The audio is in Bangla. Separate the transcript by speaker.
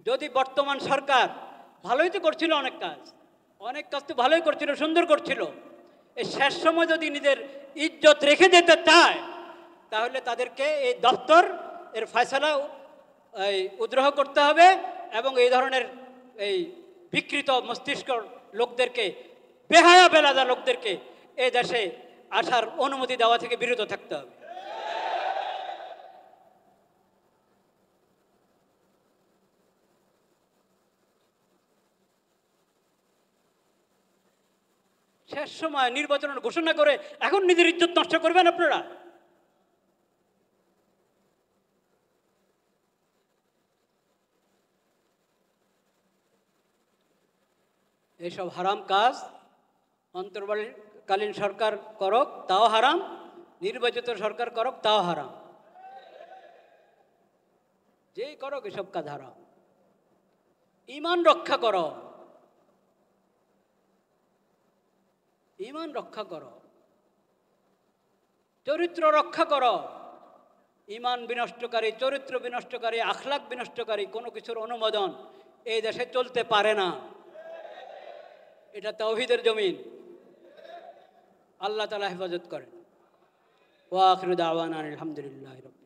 Speaker 1: যদি বর্তমান সরকার ভালোই তো করছিল, অনেক কাজ তো ভালোই করছিল, সুন্দর করছিল, এই শেষ সময় যদি নিজের ইজ্জত রেখে যেতে চায় তাহলে তাদেরকে এই দপ্তর এর ফয়সালা উদ্রহ করতে হবে এবং এই ধরনের এই বিকৃত মস্তিষ্ক লোকদেরকে, বেহায়া বেলাদা লোকদেরকে এই দেশে আসার অনুমতি দেওয়া থেকে বিরত থাকতে হবে। শেষ সময় নির্বাচনের ঘোষণা করে এখন নিজের ইজ্জত নষ্ট করবেন আপনারা? এইসব হারাম কাজ অন্তর্বর্তীকালীন সরকার করক তাও হারাম, নির্বাচিত সরকার করক তাও হারাম, যেই করক এসব কাজ হারাম। ঈমান রক্ষা করো, ঈমান রক্ষা করো, চরিত্র রক্ষা করো। ঈমান বিনষ্টকারী, চরিত্র বিনষ্টকারী, আখলাক বিনষ্টকারী কোনো কিছুর অনুমোদন এই দেশে চলতে পারে না। এটা তাওহীদের জমিন। আল্লাহ তাআলা হেফাজত করেন। ওয়া আখিরু দাওয়ানা আলহামদুলিল্লাহি রাব্বিল